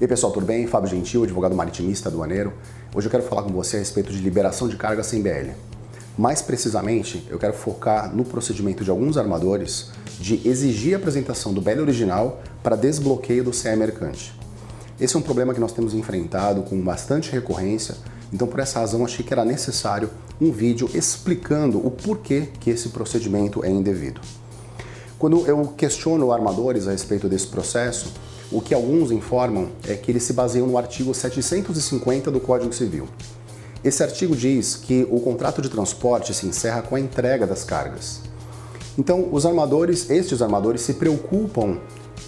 E aí pessoal, tudo bem? Fábio Gentil, advogado maritimista aduaneiro. Hoje eu quero falar com você a respeito de liberação de carga sem BL. Mais precisamente, eu quero focar no procedimento de alguns armadores de exigir a apresentação do BL original para desbloqueio do CE mercante. Esse é um problema que nós temos enfrentado com bastante recorrência, então por essa razão achei que era necessário um vídeo explicando o porquê que esse procedimento é indevido. Quando eu questiono armadores a respeito desse processo, o que alguns informam é que eles se baseiam no artigo 750 do Código Civil. Esse artigo diz que o contrato de transporte se encerra com a entrega das cargas. Então, estes armadores se preocupam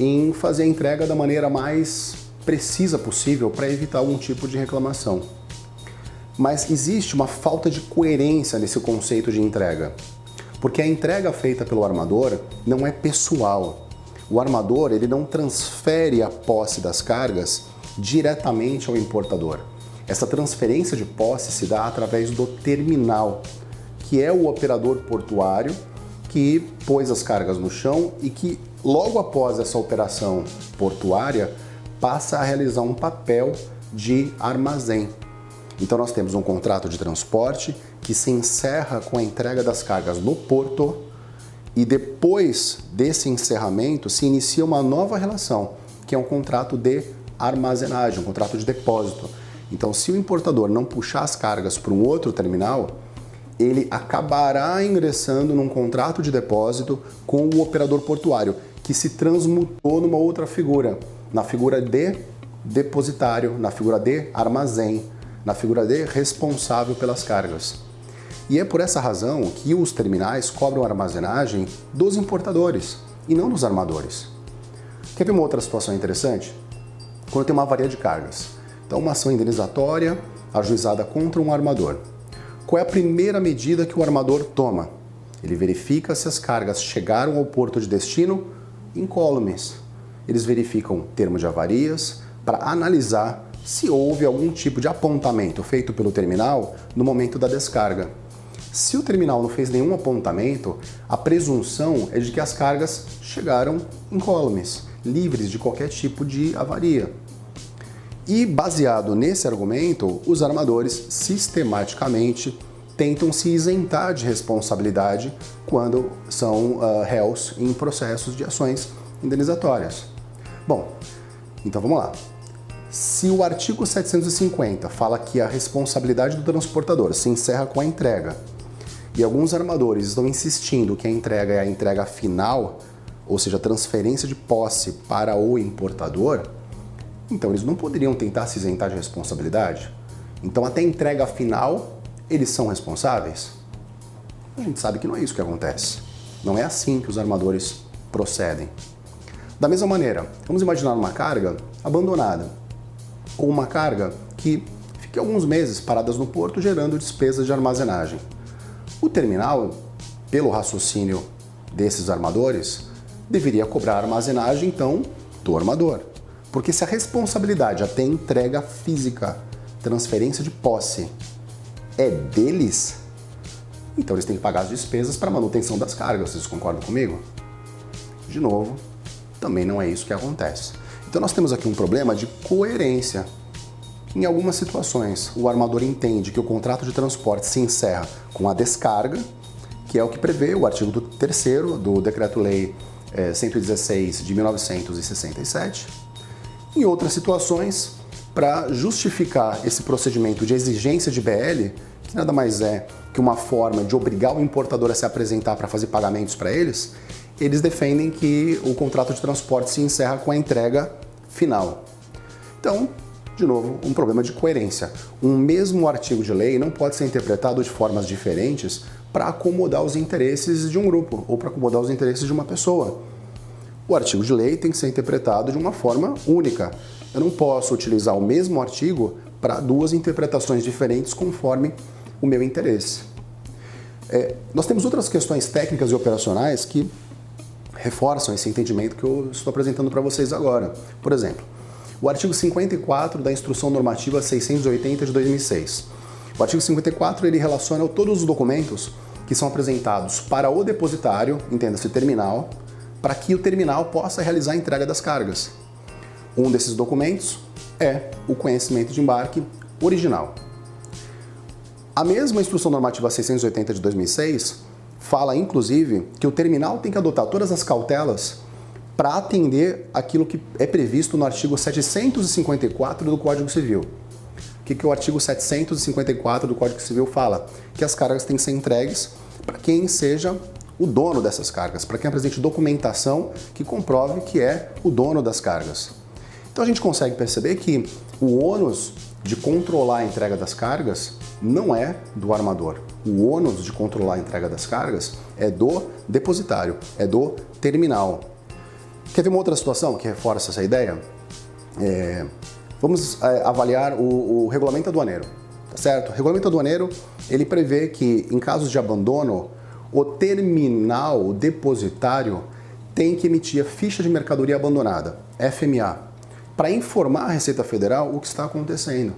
em fazer a entrega da maneira mais precisa possível para evitar algum tipo de reclamação. Mas existe uma falta de coerência nesse conceito de entrega, porque a entrega feita pelo armador não é pessoal. O armador ele não transfere a posse das cargas diretamente ao importador. Essa transferência de posse se dá através do terminal, que é o operador portuário que pôs as cargas no chão e que logo após essa operação portuária passa a realizar um papel de armazém. Então nós temos um contrato de transporte que se encerra com a entrega das cargas no porto e depois desse encerramento se inicia uma nova relação, que é um contrato de armazenagem, um contrato de depósito. Então se o importador não puxar as cargas para um outro terminal, ele acabará ingressando num contrato de depósito com o operador portuário, que se transmutou numa outra figura, na figura de depositário, na figura de armazém, na figura de responsável pelas cargas. E é por essa razão que os terminais cobram a armazenagem dos importadores e não dos armadores. Quer ver uma outra situação interessante? Quando tem uma avaria de cargas. Então, uma ação indenizatória ajuizada contra um armador. Qual é a primeira medida que o armador toma? Ele verifica se as cargas chegaram ao porto de destino incólumes. Eles verificam o termo de avarias para analisar se houve algum tipo de apontamento feito pelo terminal no momento da descarga. Se o terminal não fez nenhum apontamento, a presunção é de que as cargas chegaram incólumes, livres de qualquer tipo de avaria. E baseado nesse argumento, os armadores sistematicamente tentam se isentar de responsabilidade quando são réus em processos de ações indenizatórias. Bom, então vamos lá. Se o artigo 750 fala que a responsabilidade do transportador se encerra com a entrega, e alguns armadores estão insistindo que a entrega é a entrega final, ou seja, a transferência de posse para o importador, então eles não poderiam tentar se isentar de responsabilidade? Então até a entrega final, eles são responsáveis? A gente sabe que não é isso que acontece. Não é assim que os armadores procedem. Da mesma maneira, vamos imaginar uma carga abandonada, ou uma carga que fique alguns meses paradas no porto gerando despesas de armazenagem. O terminal, pelo raciocínio desses armadores, deveria cobrar a armazenagem, então, do armador. Porque se a responsabilidade até entrega física, transferência de posse, é deles, então eles têm que pagar as despesas para a manutenção das cargas. Vocês concordam comigo? De novo, também não é isso que acontece. Então nós temos aqui um problema de coerência. Em algumas situações, o armador entende que o contrato de transporte se encerra com a descarga, que é o que prevê o artigo 3º do Decreto-Lei 116 de 1967. Em outras situações, para justificar esse procedimento de exigência de BL, que nada mais é que uma forma de obrigar o importador a se apresentar para fazer pagamentos para eles defendem que o contrato de transporte se encerra com a entrega final. Então, de novo, um problema de coerência. Um mesmo artigo de lei não pode ser interpretado de formas diferentes para acomodar os interesses de um grupo ou para acomodar os interesses de uma pessoa. O artigo de lei tem que ser interpretado de uma forma única. Eu não posso utilizar o mesmo artigo para duas interpretações diferentes conforme o meu interesse. Nós temos outras questões técnicas e operacionais que reforçam esse entendimento que eu estou apresentando para vocês agora. Por exemplo, o artigo 54 da Instrução Normativa 680 de 2006. O artigo 54 ele relaciona todos os documentos que são apresentados para o depositário, entenda-se terminal, para que o terminal possa realizar a entrega das cargas. Um desses documentos é o conhecimento de embarque original. A mesma Instrução Normativa 680 de 2006 fala, inclusive, que o terminal tem que adotar todas as cautelas para atender aquilo que é previsto no artigo 754 do Código Civil. O que o artigo 754 do Código Civil fala? Que as cargas têm que ser entregues para quem seja o dono dessas cargas, para quem apresente documentação que comprove que é o dono das cargas. Então a gente consegue perceber que o ônus de controlar a entrega das cargas não é do armador. O ônus de controlar a entrega das cargas é do depositário, é do terminal. Quer ver uma outra situação que reforça essa ideia? Vamos avaliar o regulamento aduaneiro, tá certo? O regulamento aduaneiro, ele prevê que em casos de abandono, o terminal, o depositário, tem que emitir a ficha de mercadoria abandonada, FMA, para informar a Receita Federal o que está acontecendo.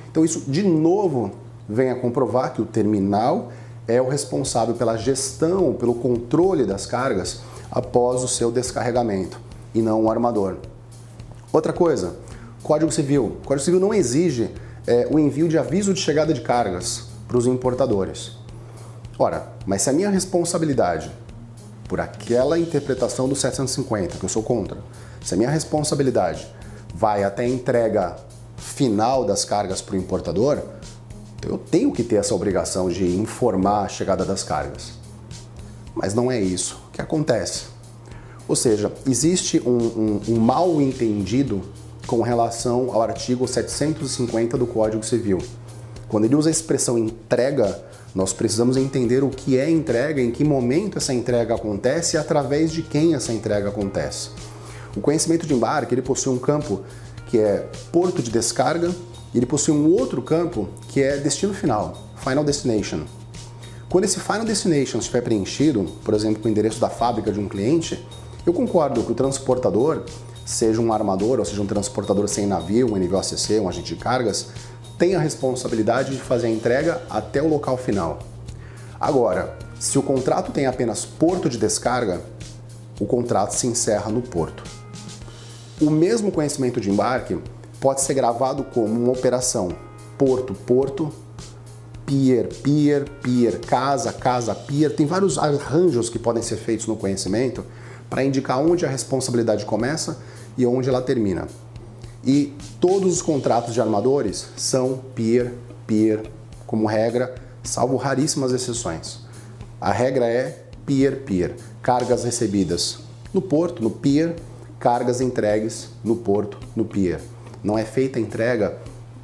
Então isso, de novo, vem a comprovar que o terminal é o responsável pela gestão, pelo controle das cargas após o seu descarregamento, e não o armador. Outra coisa, Código Civil. O Código Civil não exige o envio de aviso de chegada de cargas para os importadores. Ora, mas se a minha responsabilidade por aquela interpretação do 750, que eu sou contra, se a minha responsabilidade vai até a entrega final das cargas para o importador, então eu tenho que ter essa obrigação de informar a chegada das cargas. Mas não é isso que acontece. Ou seja, existe um mal entendido com relação ao artigo 750 do Código Civil. Quando ele usa a expressão entrega, nós precisamos entender o que é entrega, em que momento essa entrega acontece e através de quem essa entrega acontece. O conhecimento de embarque, ele possui um campo que é porto de descarga e ele possui um outro campo que é destino final, final destination. Quando esse final destination estiver preenchido, por exemplo, com o endereço da fábrica de um cliente, eu concordo que o transportador, seja um armador ou seja um transportador sem navio, um NVOCC, um agente de cargas, tem a responsabilidade de fazer a entrega até o local final. Agora, se o contrato tem apenas porto de descarga, o contrato se encerra no porto. O mesmo conhecimento de embarque pode ser gravado como uma operação porto-porto, pier-pier, pier-casa, casa-pier. Tem vários arranjos que podem ser feitos no conhecimento para indicar onde a responsabilidade começa e onde ela termina. E todos os contratos de armadores são peer-peer, como regra, salvo raríssimas exceções. A regra é peer-peer, cargas recebidas no porto, no pier, cargas entregues no porto, no pier. Não é feita a entrega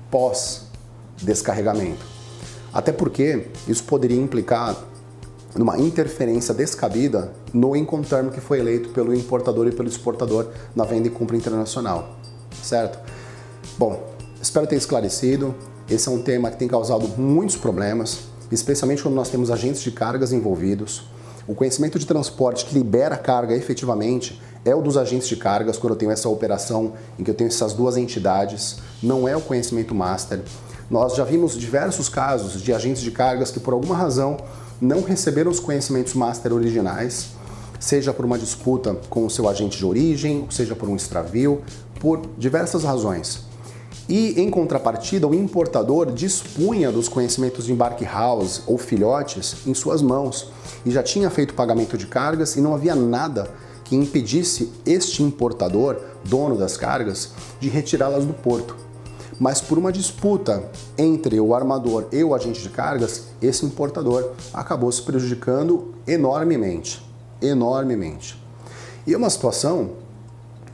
pós-descarregamento. Até porque isso poderia implicar numa interferência descabida no Incoterm que foi eleito pelo importador e pelo exportador na venda e compra internacional, certo? Bom, espero ter esclarecido. Esse é um tema que tem causado muitos problemas, especialmente quando nós temos agentes de cargas envolvidos. O conhecimento de transporte que libera a carga efetivamente é o dos agentes de cargas, quando eu tenho essa operação em que eu tenho essas duas entidades, não é o conhecimento master. Nós já vimos diversos casos de agentes de cargas que por alguma razão não receberam os conhecimentos master originais, seja por uma disputa com o seu agente de origem, seja por um extravio, por diversas razões. E, em contrapartida, o importador dispunha dos conhecimentos de embarque house ou filhotes em suas mãos e já tinha feito pagamento de cargas e não havia nada que impedisse este importador, dono das cargas, de retirá-las do porto. Mas por uma disputa entre o armador e o agente de cargas, esse importador acabou se prejudicando enormemente. Enormemente. E é uma situação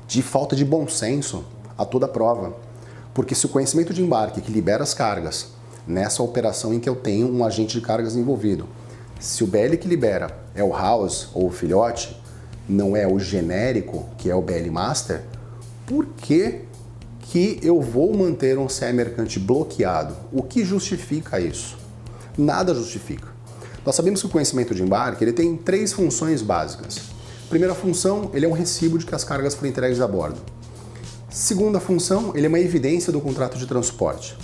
de falta de bom senso a toda prova. Porque se o conhecimento de embarque que libera as cargas nessa operação em que eu tenho um agente de cargas envolvido, se o BL que libera é o house ou o filhote, não é o genérico, que é o BL Master, por que eu vou manter um CE mercante bloqueado? O que justifica isso? Nada justifica. Nós sabemos que o conhecimento de embarque ele tem três funções básicas. Primeira função, ele é um recibo de que as cargas foram entregues a bordo. Segunda função, ele é uma evidência do contrato de transporte.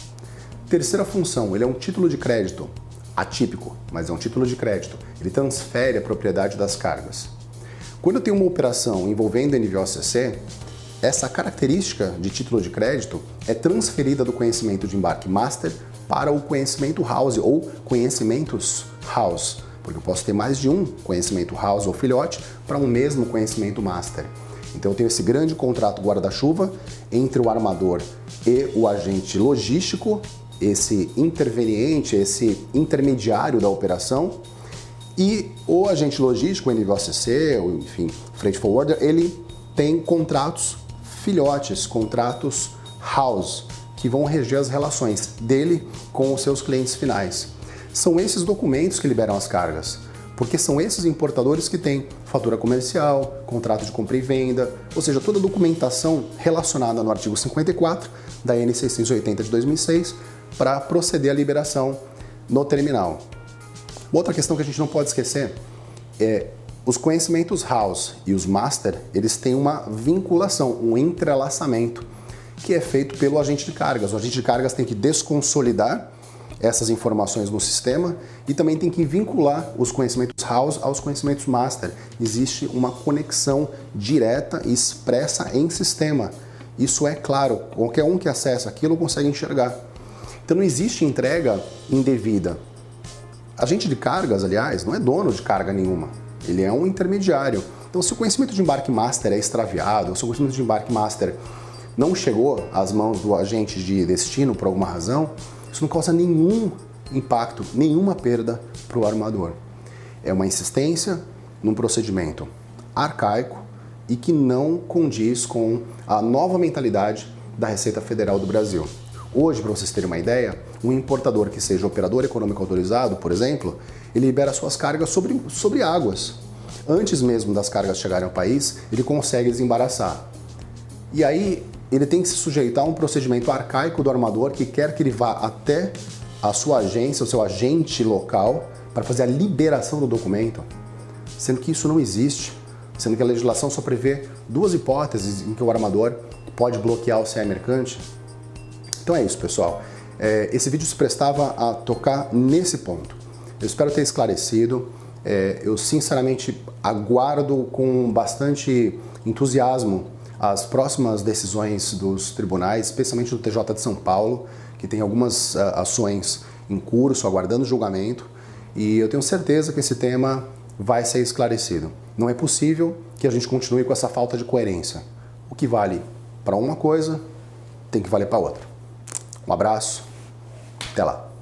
Terceira função, ele é um título de crédito, atípico, mas é um título de crédito. Ele transfere a propriedade das cargas. Quando eu tenho uma operação envolvendo NVOCC, essa característica de título de crédito é transferida do conhecimento de embarque master para o conhecimento house ou conhecimentos house, porque eu posso ter mais de um conhecimento house ou filhote para um mesmo conhecimento master. Então eu tenho esse grande contrato guarda-chuva entre o armador e o agente logístico, esse interveniente, esse intermediário da operação, e o agente logístico, o NVOCC, ou enfim, freight forwarder, ele tem contratos filhotes, contratos house, que vão reger as relações dele com os seus clientes finais. São esses documentos que liberam as cargas, porque são esses importadores que têm fatura comercial, contrato de compra e venda, ou seja, toda a documentação relacionada no artigo 54 da AN 680 de 2006 para proceder à liberação no terminal. Outra questão que a gente não pode esquecer é os conhecimentos house e os master, eles têm uma vinculação, um entrelaçamento que é feito pelo agente de cargas. O agente de cargas tem que desconsolidar essas informações no sistema e também tem que vincular os conhecimentos house aos conhecimentos master. Existe uma conexão direta e expressa em sistema. Isso é claro, qualquer um que acessa aquilo consegue enxergar. Então não existe entrega indevida. Agente de cargas, aliás, não é dono de carga nenhuma. Ele é um intermediário. Então, se o conhecimento de embarque master é extraviado, ou se o conhecimento de embarque master não chegou às mãos do agente de destino por alguma razão, isso não causa nenhum impacto, nenhuma perda para o armador. É uma insistência num procedimento arcaico e que não condiz com a nova mentalidade da Receita Federal do Brasil. Hoje, para vocês terem uma ideia, um importador que seja operador econômico autorizado, por exemplo, ele libera suas cargas sobre águas. Antes mesmo das cargas chegarem ao país, ele consegue desembaraçar. E aí, ele tem que se sujeitar a um procedimento arcaico do armador que quer que ele vá até a sua agência, o seu agente local, para fazer a liberação do documento, sendo que isso não existe, sendo que a legislação só prevê duas hipóteses em que o armador pode bloquear o CE mercante. Então é isso, pessoal. Esse vídeo se prestava a tocar nesse ponto. Eu espero ter esclarecido. Eu sinceramente aguardo com bastante entusiasmo as próximas decisões dos tribunais, especialmente do TJ de São Paulo, que tem algumas ações em curso, aguardando julgamento, e eu tenho certeza que esse tema vai ser esclarecido. Não é possível que a gente continue com essa falta de coerência. O que vale para uma coisa tem que valer para outra. Um abraço, até lá.